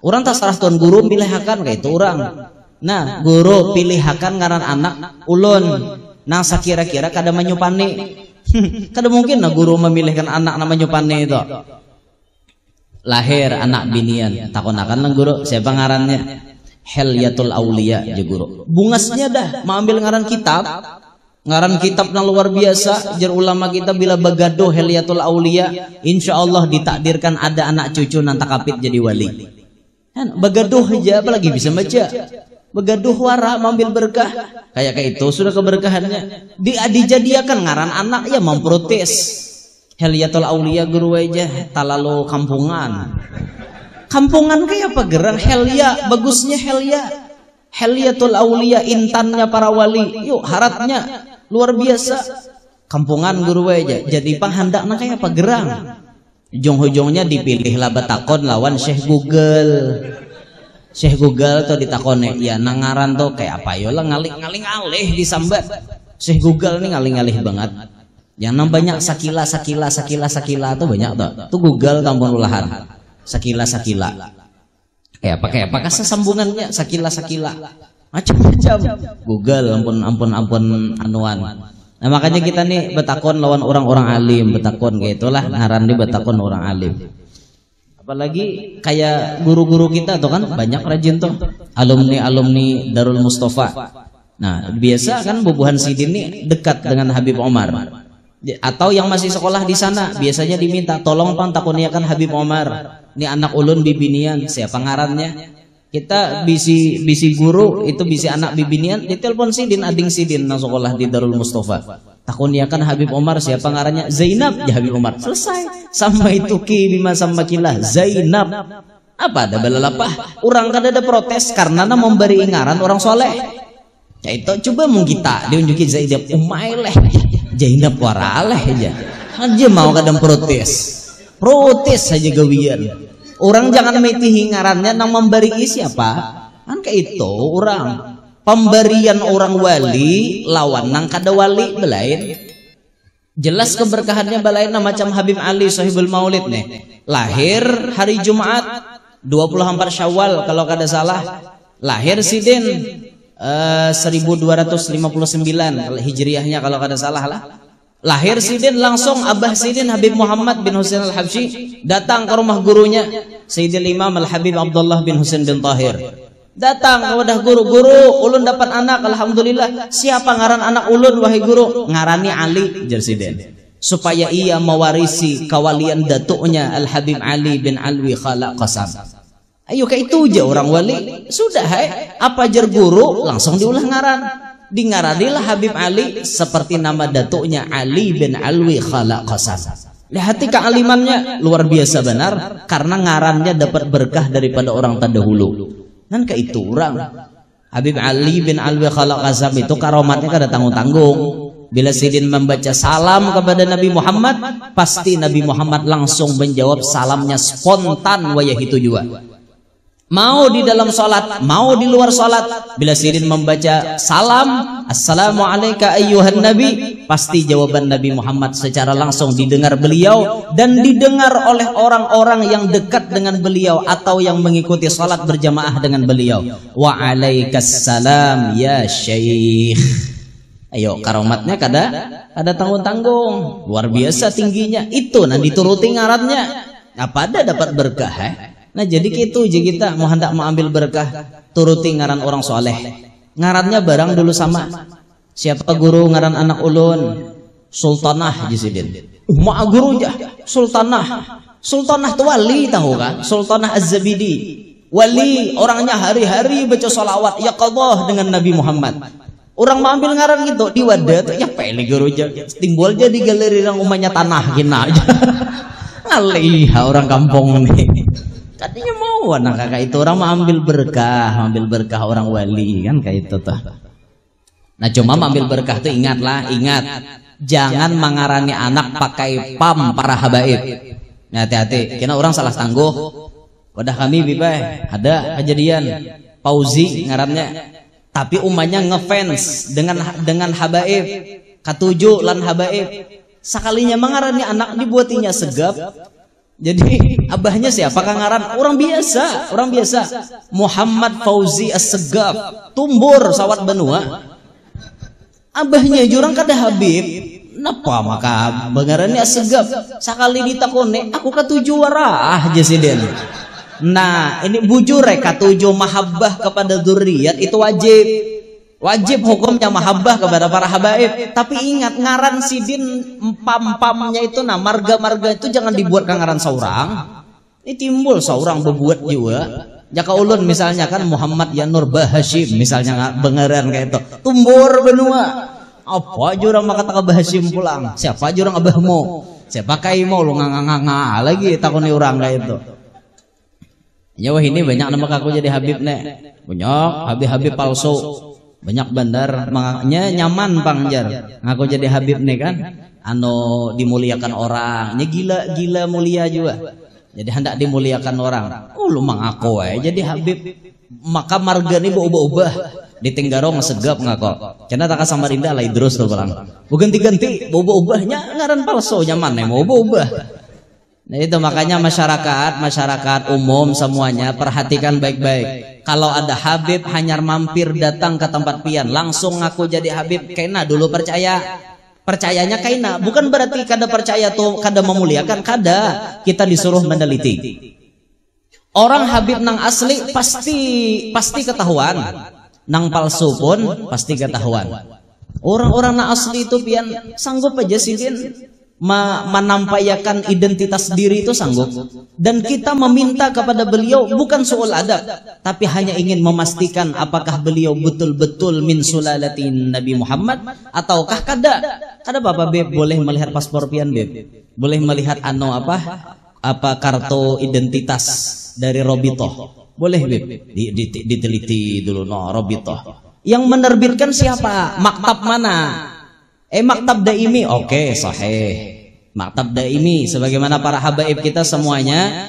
Orang tak sarah tuan guru pilihakan kayak itu orang. Nah, guru pilihakan ngaran anak ulun. Nah, sakira-kira kada menyupani. Kada mungkin nah guru memilihkan anak nama nyupani itu. Lahir anak binian, takonakan lah guru siapa ngarannya? Hilyatul Aulia ya guru. Bungasnya dah mengambil ngaran kitab yang luar biasa. Jar ulama kita bila bagado Hilyatul Aulia, insya Allah ditakdirkan ada anak cucu nanti kapit jadi wali. Kan bagaduh aja apalagi bisa baca. Begaduh wara mengambil berkah. Kayak itu sudah keberkahannya. Dijadiakan ngaran anak ya memprotes. Hilyatul Aulia guru aja talalu kampungan. Kampungan kayak apa gerang Helya, bagusnya Helya. Hilyatul Aulia intannya para wali. Yuk haratnya luar biasa. Kampungan guru aja. Jadi panghandakna kayak apa gerang. Ujung-ujungnya dipilihlah batakon lawan Syekh Google. Syekh Google tuh ditakone, ya nangaran tuh kayak apa yolah ngaling-ngaling alih disambat. Syekh Google nih ngaling-ngaling banget. Yang banyak sakila tuh banyak tuh. Tuh Google kampung ulahan. Sakila. Kayak apa sambungannya sakila. Macam-macam. Google ampun anuan. Nah makanya kita nih betakon lawan orang-orang alim, betakon kayak itulah ngaran di betakon orang alim. Apalagi kayak guru-guru kita tuh kan banyak rajin tuh alumni Darul Mustafa. Nah biasa kan bubuhan Sidin nih dekat dengan Habib Omar. Atau yang masih sekolah di sana biasanya diminta tolong pang takuniakan Habib Omar. Ini anak ulun bibinian siapa ngarannya? Kita bisi guru itu bisi anak bibinian ditelepon Sidin ading Sidin nang sekolah di Darul Mustafa. Takuniakan Habib Omar siapa ngarannya? Zainab ya Habib Omar. Selesai. Sama itu ki bima sama kilah Zainab. Apa ada balalapah? Orang kada ada protes karena memberi ngaran orang soleh. Ya itu coba mung kita diunjukin Zainab umaileh. Zainab waraleh aja. Aja mau kadang protes. Protes saja gawian. Orang jangan metihi ngarannya nang memberi siapa? Kan kayak itu orang. Pemberian orang wali lawan nang kada wali belain. Jelas keberkahannya belain macam Habib Ali Sahibul Maulid nih. Lahir hari Jumat 24 Syawal kalau kada salah. Lahir sidin 1259 Hijriahnya kalau kada salah lah. Lahir sidin langsung Abah Sidin Habib Muhammad bin Husain Al-Habsyi datang ke rumah gurunya Sayyidil Imam Al-Habib Abdullah bin Husain bin Tahir. Datang ke wadah guru, ulun dapat anak, alhamdulillah. Siapa ngaran anak ulun wahai guru? Ngarani Ali Jersiden. Supaya ia mewarisi kawalian datuknya Al-Habib Ali bin Alwi Khala Qasam. Ayo kayak itu aja orang wali. Sudah apa jar guru langsung diulah ngaran. Dingaranilah Habib Ali seperti nama datuknya Ali bin Alwi Khala Qasam. Lihat kealimannya luar biasa benar karena ngarannya dapat berkah daripada orang terdahulu. Kan kayak itu orang Habib Ali bin Alwi Khala Qasam itu karomatnya kada tanggung-tanggung. Bila Sidin membaca salam kepada Nabi Muhammad, pasti Nabi Muhammad langsung menjawab salamnya spontan wayah itu juga. Mau di dalam sholat, mau di luar sholat, bila Sidin membaca salam, Assalamualaikum ayyuhan Nabi, pasti jawaban Nabi Muhammad secara langsung didengar beliau dan didengar oleh orang-orang yang dekat dengan beliau atau yang mengikuti sholat berjamaah dengan beliau. Waalaikumsalam ya Syekh. Ayo karomatnya kada tanggung-tanggung, luar biasa tingginya. Itu nanti dituruti ngarannya. Apa ada dapat berkah? Nah jadi gitu aja kita mau hendak mau ambil berkah turuti ngaran orang soleh. Ngarannya barang dulu sama. Siapa guru ngaran anak ulun? Sultanah Jisidin. Ma guru aja Sultanah. Sultanah itu wali tahu kan? Sultanah Az-Zabidi. Wali orangnya hari-hari baca sholawat ya qadhah dengan Nabi Muhammad. Orang mau ambil ngaran gitu di wadah ya pele guru aja. Timbul jadi galeri orang umumnya tanah gina aja. Alih orang kampung nih. Katanya mau anak kakak itu orang mau ambil berkah orang wali kan kayak itu tuh. Nah cuma ambil berkah tuh ingat jangan mengarani anak pakai pam para habaib. Nah, hati-hati, karena orang salah tangguh. Wadah kami bibai ada kejadian Pauzi ngarannya, tapi umanya ngefans dengan habaib, katuju lan habaib. Sekalinya mengarani anak dibuatinya segap. Jadi abahnya siapa kangaran? Orang biasa. Muhammad Fauzi As-Segaf, Tumbur Sawat Benua. Abahnya jurang kada Habib. Napa maka bengarannya As-Segaf? Sekali ditakone, aku katuju warah Jesiden. Nah, ini bujur katuju mahabbah kepada dzurriyyat itu wajib. Wajib hukumnya mahabbah kepada para habaib. Tapi ingat ngaran Sidin pam-pamnya itu nah marga-marga itu jangan dibuat ngaran seorang. Ini timbul seorang berbuat juga. Jaka ulun misalnya kan Muhammad Yanur Bahashim misalnya bengaran kayak itu. Tumbur benua. Apa jurang maka tak Bahashim pulang. Siapa jurang abahmu? Siapa kaimo lu nganga lagi takuni orang kayak itu. Ya wah ini banyak nama aku jadi Habib nek. Banyak Habib palsu. Banyak bandar makanya nyaman pangjar ngaku jadi Habib nih kan anu dimuliakan orang nya gila mulia juga jadi hendak dimuliakan orang lu mengaku jadi Habib maka marga nih ubah di Tenggarong segap ngaku karena tak Samarinda lah Idrus tuh pulang bukan ganti ubahnya ngaran palsu nyaman nih mau ubah. Nah itu makanya masyarakat umum semuanya perhatikan baik-baik. Kalau ada Habib hanya mampir datang ke tempat pian langsung ngaku jadi Habib kena dulu percayanya kena bukan berarti kada percaya tuh kada memuliakan kada kita disuruh meneliti. Orang Habib nang asli pasti ketahuan nang palsu pun pasti ketahuan. Orang-orang nang asli itu pian sanggup aja Sidin menampakkan identitas diri itu sanggup dan kita meminta kepada beliau bukan soal adab tapi hanya ingin memastikan apakah beliau betul-betul min sulalatin Nabi Muhammad ataukah kada Bapak Beb boleh melihat paspor pian Beb boleh melihat apa kartu identitas dari Robitoh boleh Beb diteliti dulu Robitoh yang menerbitkan siapa maktab mana Maktab Daimi, oke, sahih. Maktab Daimi, sebagaimana para habaib kita semuanya,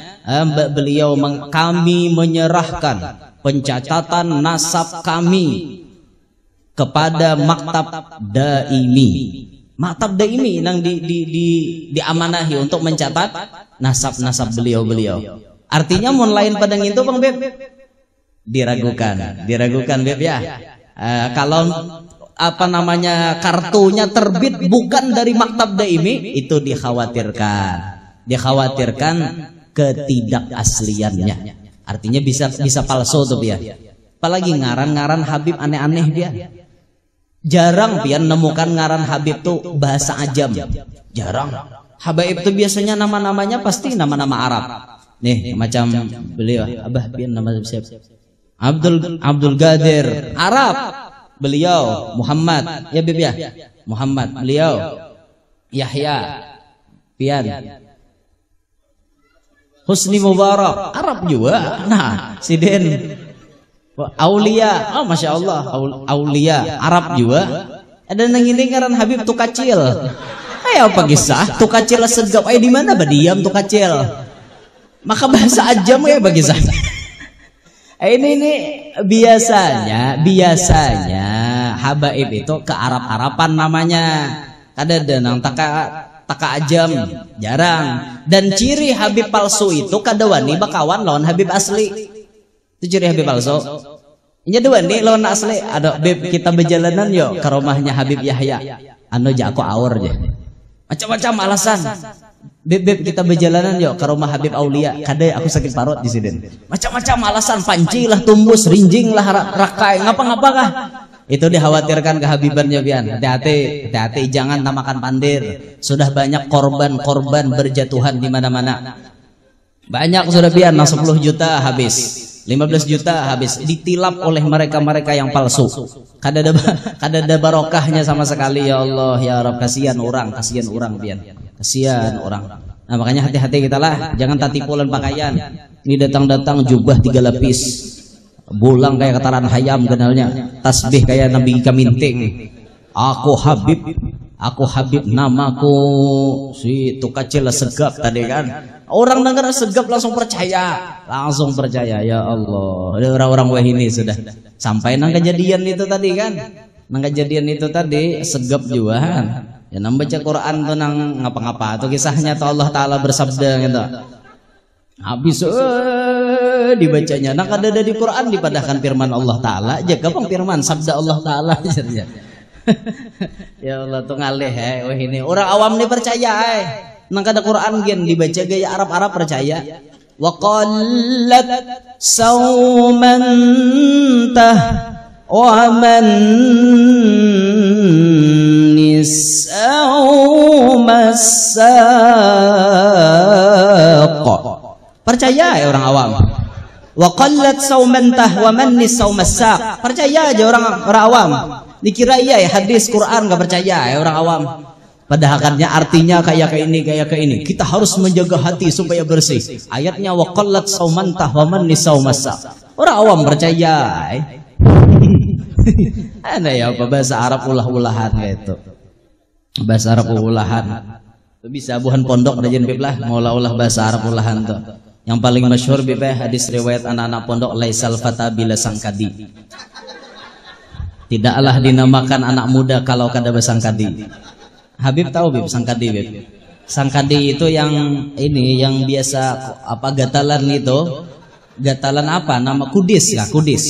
kami menyerahkan pencatatan nasab kami kepada maktab daimi. Maktab daimi yang diamanahi untuk mencatat nasab-nasab beliau-beliau. Artinya mun lain padang itu Bang Beb diragukan Beb ya. Kalau apa namanya kartunya terbit bukan dari maktab daimi, itu dikhawatirkan ketidakasliannya. Artinya bisa palsu tuh ya. Apalagi ngaran-ngaran Habib aneh-aneh dia. Jarang pian nemukan ngaran Habib tuh bahasa ajam. Jarang. Habaib tuh biasanya nama-namanya pasti nama-nama Arab. Nih macam beliau, Abah pian nama siapa? Abdul Qadir, Arab. Beliau Muhammad, ya Bib ya. Muhammad, beliau Yahya, pian. Husni Mubarak, Arab juga. Nah, Siden Aulia, oh masya Allah, Aulia, Arab juga. Ada nang ini ngaran Habib Tukacil. Ayo apa kisah? Tukacil segap. Ayo di mana badiam Tukacil? Maka bahasa ajam ya bagi saya. Ini biasanya habaib itu ke Arab-Arapan namanya. Kada nang taka ajam, jarang. Dan ciri Habib palsu itu kada wani bakawan lawan Habib asli. Itu ciri Habib palsu. Nya dua nih lawan asli. Ada Beb kita berjalanan yuk ke rumahnya Habib Yahya. Anu ja aku awur je. Macam-macam alasan. Beb kita berjalanan yuk ke rumah Habib Aulia. Kada aku sakit parut di sini. Macam-macam alasan, panci lah, tumbus, rinjing lah, rakai, ngapa-ngapa kah? Itu dikhawatirkan kehabibannya pian. Hati-hati jangan namakan pandir. Sudah banyak korban berjatuhan di mana-mana. Banyak sudah pian, 10 juta habis. 15 juta habis ditilap oleh mereka-mereka yang palsu. Kada ada barokahnya sama sekali. Ya Allah ya Rabb, kasihan orang pian. Kasihan orang. Nah makanya hati-hati kita lah, jangan tatipulan pakaian. Ini datang jubah 3 lapis, bulang kayak kataran hayam kenalnya, tasbih kayak Nabi Kaminting. Aku Habib, namaku si Tukacil segap tadi kan. Orang dengar segap langsung percaya. Ya Allah. Ada orang-orang wah ini sudah sampai nang kejadian itu tadi kan. Segap juga. Ya nang baca Quran tuh nang ngapa-ngapa tuh kisahnya tuh Allah Taala bersabda gitu. Habis dibacanya nang ada di Quran dipadahkan firman Allah Taala aja kapang firman sabda Allah Taala. Ya Allah tuh ngalih wah ini orang awam nih percaya nang kada Quran gen dibaca gaya Arab percaya. Wa qallat saumantah wa man nisau masaq. Percaya ya orang awam. Wa qallat saumantah wa man nisau masaq. Percaya aja orang awam. Dikira iya ya hadis Quran gak percaya ya orang awam. Padahal artinya kayak ini. Kita harus menjaga hati supaya bersih. Ayatnya wa qallat saumantah wa man nisau masaq. Orang awam percaya. Ada ya apa bahasa Arab ulah-ulahan gitu. Bahasa Arab ulahan. Bisa buhan pondok ada jen lah ulah bahasa Arab ulahan tuh. Yang paling masyhur bibah hadis riwayat anak-anak pondok laisal fata bila sangkadi. Tidaklah dinamakan anak muda kalau kada besangkadi. Habib tahu Bib sangkadi Bib. Sangkadi itu yang ini yang biasa apa gatalan itu. Gatalan apa? Nama kudis lah, kudis.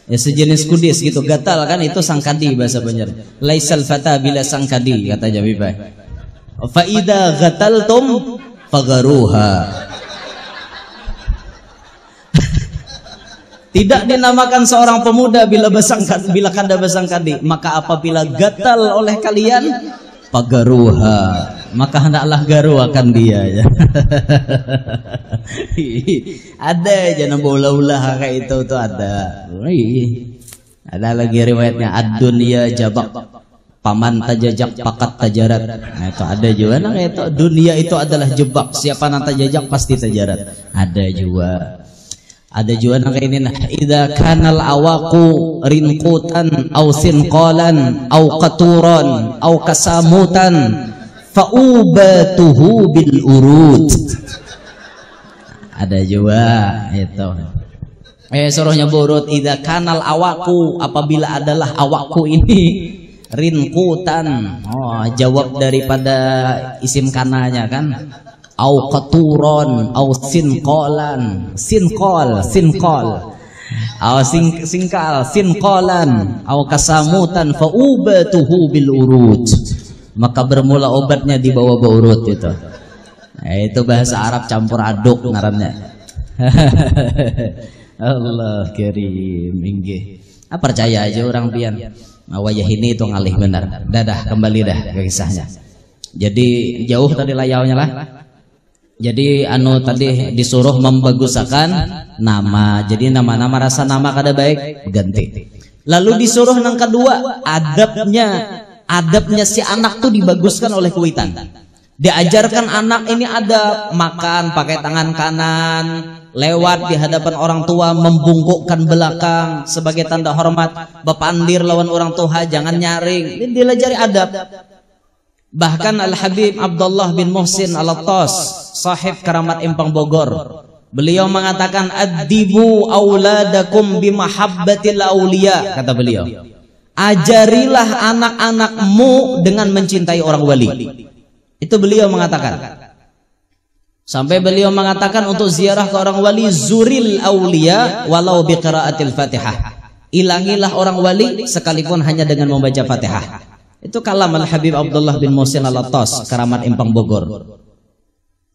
Ya sejenis kudis gitu, gatal kan itu sangkadi bahasa Banjar. Laisal fata bila sangkadi kata Jabibah. Fa idza gataltum fagaruha. Tidak dinamakan seorang pemuda bila kada besangkadi, maka apabila gatal oleh kalian pagaruha, maka hendaklah garu akan dia ya. Ada aja bola-bola kayak itu tuh ada. Ada lagi riwayatnya ad-dunya jabak paman tajajak pakat tajarat. Nah itu ada juga nah itu dunia itu adalah jebak, siapa nang tajajak pasti tajarat. Ada juga nang kayak ini nah idza kanal awaqu rinqutan aw sinqalan aw qaturan aw kasamutan faubatuhu bil urud. Ada juga itu Suruhnya burut, idza kanal awaku, apabila adalah awakku ini rinqutan. Oh, jawab daripada isim kananya kan. Au qaturon, au sinqalan, sinqal. Au singkal, sinqalan, au kasamutan fa ubatuhu bil urut. Maka bermula obatnya di bawah urut itu. Itu bahasa Arab campur aduk ngarannya. Allah karim inggih. Percaya aja orang pian. Wayah ini itu ngalih benar. Dah kembali dah ke kisahnya. Jadi jauh tadi layaunya lah. Jadi anu tadi disuruh membagusakan nama. Jadi nama-nama rasa nama kada baik ganti. Lalu disuruh yang kedua adabnya si anak tuh dibaguskan oleh kuitan. Diajarkan anak ini adab, makan pakai tangan kanan, lewat di hadapan orang tua membungkukkan belakang sebagai tanda hormat, bepandir lawan orang tua jangan nyaring. Ini diajari adab. Bahkan Al-Habib Abdullah bin Muhsin Al-Attas, sahib Karamat Empang Bogor, beliau mengatakan addibu auladakum bimahabbatil auliya, kata beliau. Ajarilah anak-anakmu dengan mencintai orang wali. Itu beliau mengatakan. Sampai beliau mengatakan untuk ziarah ke orang wali, zuril auliya walau biqiraatil Fatihah. Ilangilah orang wali sekalipun hanya dengan membaca Fatihah. Itu kalam Al-Habib Abdullah bin Muhsin Al-Attas, Karamat Empang Bogor.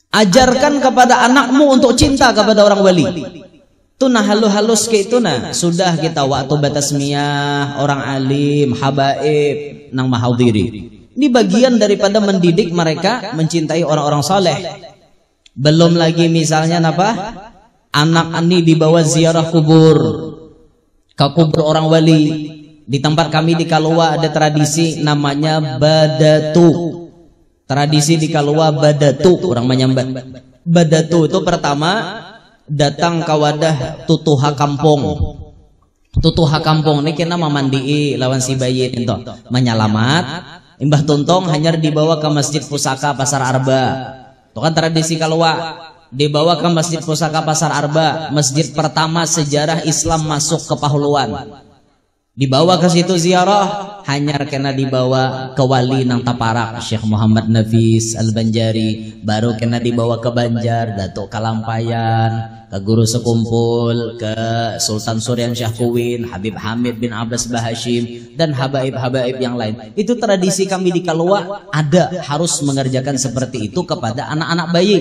Ajarkan kepada anakmu untuk cinta kepada orang wali. Itu nah halus ke itu nah. Sudah kita waktu batasmiyah, orang alim, habaib, nang mahaudiri. Ini bagian daripada mendidik mereka mencintai orang-orang saleh. Belum lagi misalnya apa? Anak ini dibawa ziarah kubur. Ke kubur orang wali. Di tempat kami di Kalua ada tradisi namanya badatu. Tradisi di Kalua badatu, orang menyambat. Badatu itu pertama datang ke wadah tutuha kampung. Tutuha kampung ini kena memandii lawan si bayi itu menyelamat. Imbah tuntong hanya dibawa ke Masjid Pusaka Pasar Arba. Itu kan tradisi Kalua. Dibawa ke Masjid Pusaka Pasar Arba, masjid pertama sejarah Islam masuk ke Pahuluan. Dibawa ke situ ziarah, hanya kena dibawa ke wali nang Taparak, Syekh Muhammad Nafis Al-Banjari. Baru kena dibawa ke Banjar, Datuk Kalampayan, ke Guru Sekumpul, ke Sultan Suryan Syah Kuwin, Habib Hamid bin Abbas Bahashim, dan habaib-habaib yang lain. Itu tradisi kami di Kalua, ada harus mengerjakan seperti itu kepada anak-anak bayi.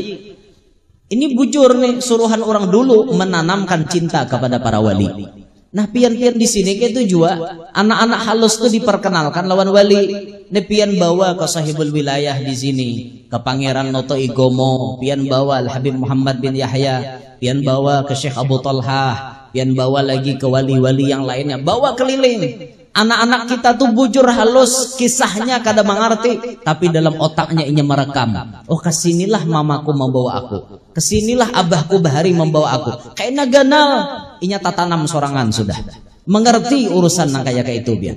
Ini bujur nih, suruhan orang dulu menanamkan cinta kepada para wali. Nah pian-pian di sini ke tujuan anak-anak halus tuh diperkenalkan lawan wali. Pian bawa ke sahibul wilayah di sini, ke Pangeran Noto Igomo, pian bawa Al Habib Muhammad bin Yahya, pian bawa ke Syekh Abu Talha, pian bawa lagi ke wali-wali yang lainnya, bawa keliling. Anak-anak kita tuh bujur halus, kisahnya kada mengerti, tapi dalam otaknya inya merekam. Oh kesinilah mamaku membawa aku, kesinilah abahku bahari membawa aku. Kayak ganal, inya tatanam sorangan sudah. Mengerti urusan nang kayak itu biar.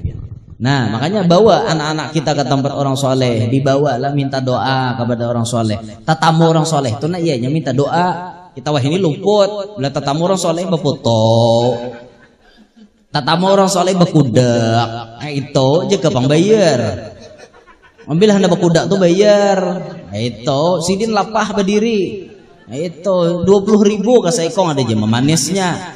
Nah makanya bawa anak-anak kita ke tempat orang soleh, dibawa lah minta doa kepada orang soleh. Tatamu orang soleh itu nak iya minta doa. Kita wah ini luput, bila tatamu orang soleh berfoto. Tatamu orang soleh berkudak, itu aja gampang bayar. Ambil hendak berkudak tuh bayar. Itu sidin lapah berdiri. Itu 20.000 ke seikong ada jam manisnya.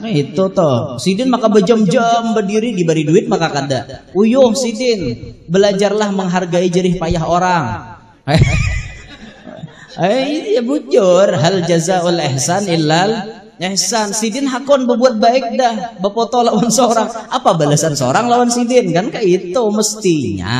Itu toh sidin maka berjam-jam berdiri diberi duit maka kada. Uyuh sidin, belajarlah menghargai jerih payah orang. Ya bujur, hal jazaul ihsan illal ihsan. Sidin hakon berbuat baik dah, berfoto lawan seorang. Apa balasan seorang lawan sidin kan kayak itu mestinya.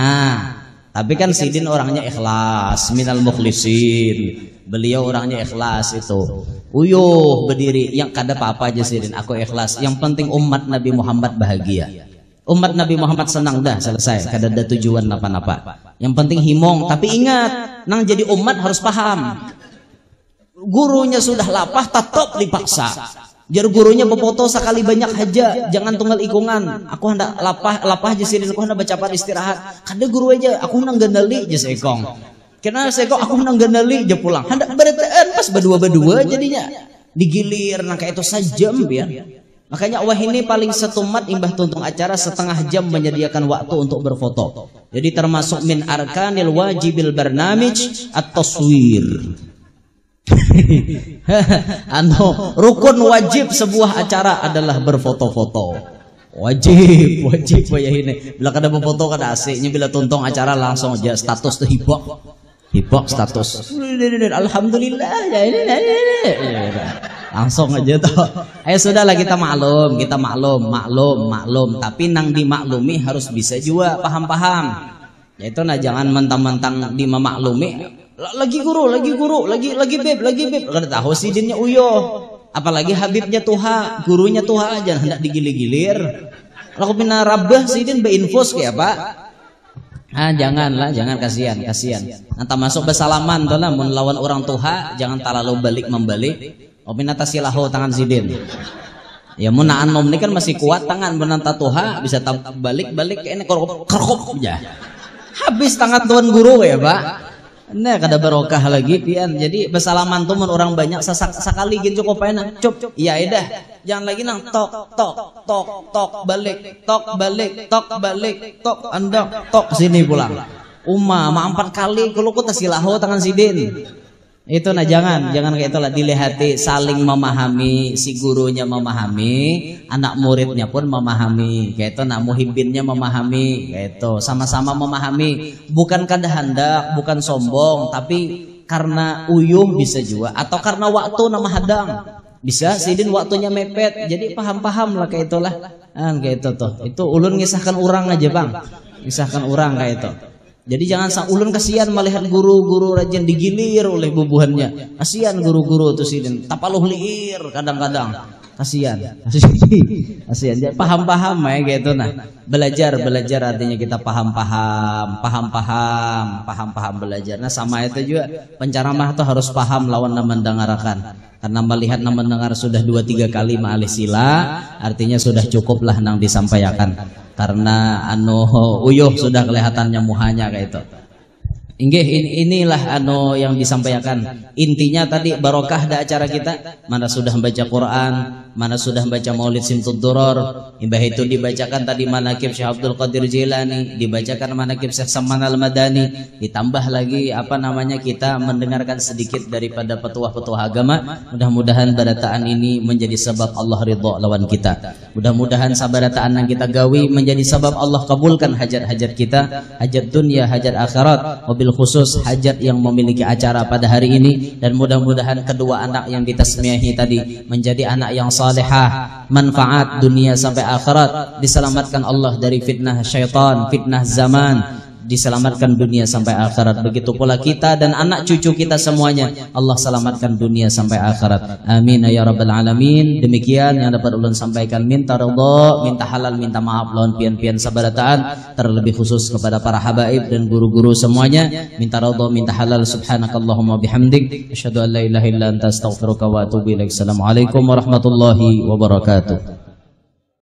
Tapi kan sidin orangnya ikhlas, minal mukhlisin. Beliau orangnya ikhlas itu. Uyuh berdiri, yang kada apa-apa aja sidin, aku ikhlas. Yang penting umat Nabi Muhammad bahagia. Umat Nabi Muhammad senang dah selesai, kada ada tujuan apa-apa. Yang penting himong, tapi ingat, nang jadi umat harus paham. Gurunya sudah lapah tetap dipaksa. Jar gurunya berfoto sekali banyak aja, jangan tunggal ikungan. Aku hendak lapah aja sidin, aku hendak baca istirahat. Kada guru aja, aku hendak gendali aja seekong. Karena seekong aku hendak gendali aja pulang. Hendak beretaan pas berdua-berdua jadinya. digilir nah kayak itu sajam ya. Makanya wah ini paling setumat imbah tuntung acara setengah jam menyediakan waktu untuk berfoto. Jadi termasuk min arkanil wajibil barnamij at-taswir. Rukun wajib sebuah acara adalah berfoto-foto. Wajib ya ini. Bila kada berfoto kada asiknya, bila tuntung acara langsung aja status tuh hibok status. Alhamdulillah. Langsung aja tuh. Ayo sudahlah kita maklum. Tapi nang dimaklumi harus bisa juga paham-paham. Yaitu nah jangan mentang-mentang dimemaklumi. Lagi guru, lagi beb. Kada tahu sidinnya uyo. Apalagi habibnya tuha, gurunya tuha aja hendak digilir-gilir. Lalu pina rabah sidin beinfus kayak Pak. Jangan kasihan. Nanti masuk bersalaman tuh lah melawan orang tuha, jangan terlalu membalik. Opinata silahu tangan sidin. Ya mun anom ini kan masih kuat tangan benanta tuha bisa balik kayaknya kerkop aja. Habis tangan tuan guru ya Pak. Nah kada barokah lagi pian. Jadi bersalaman tuh mun orang banyak sekali gitu cukup enak. Cup. Iya dah. Jangan lagi nang tok balik tok andok tok sini pulang. Ma 4 kali kalau ku tasilahu tangan sidin. Itu nah jangan kayak itulah, dilihati saling memahami, si gurunya memahami, anak muridnya pun memahami, kayak itu nah muhibbinnya memahami, kayak itu sama-sama memahami, bukan kada hendak, bukan sombong, tapi karena uyuh bisa juga, atau karena waktu nama hadang, bisa sidin waktunya mepet, jadi paham-paham lah kayak itulah, kayak itu tuh, itu ulun ngisahkan orang aja bang, ngisahkan orang kayak itu. Jadi jangan ulun kasihan melihat guru-guru rajin digilir oleh bubuhannya. Kasihan guru-guru tuh sidin, tapaluh liir kadang-kadang. Kasihan. Jadi paham-paham ya gitu nah. Belajar artinya kita paham-paham belajar. Nah sama itu juga penceramah tuh harus paham lawan mendengarkan. Karena melihat mendengar sudah 2-3 kali ma'alih sila, artinya sudah cukuplah nang disampaikan. Karena uyuh sudah kelihatannya muhanya kayak itu. Inilah yang disampaikan. Intinya tadi barokah da acara kita. Mana sudah membaca Quran, mana sudah membaca Maulid Simtud Duror. Imbah itu dibacakan tadi manaqib Syekh Abdul Qadir Jilani, dibacakan manaqib Syekh Saman Al-Madani, ditambah lagi kita mendengarkan sedikit daripada petuah-petuah agama. Mudah-mudahan barataan ini menjadi sebab Allah ridha lawan kita. Mudah-mudahan sabarataan yang kita gawi menjadi sebab Allah kabulkan hajat-hajat kita, hajat dunia, hajat akhirat. Khusus hajat yang memiliki acara pada hari ini, dan mudah-mudahan kedua anak yang ditasmiahi tadi menjadi anak yang salihah, manfaat dunia sampai akhirat, diselamatkan Allah dari fitnah syaitan, fitnah zaman, diselamatkan dunia sampai akhirat. Begitu pula kita dan anak cucu kita semuanya Allah selamatkan dunia sampai akhirat. Amin ya rabbal alamin. Demikian yang dapat ulun sampaikan. Minta ridha, minta halal, minta maaf lawan pian-pian sabarataan, terlebih khusus kepada para habaib dan guru-guru semuanya. Minta ridha, minta halal. Subhanakallahumma bihamdik, asyhadu an la ilaha illa anta astaghfiruka wa atubu ilaik. Assalamualaikum warahmatullahi wabarakatuh.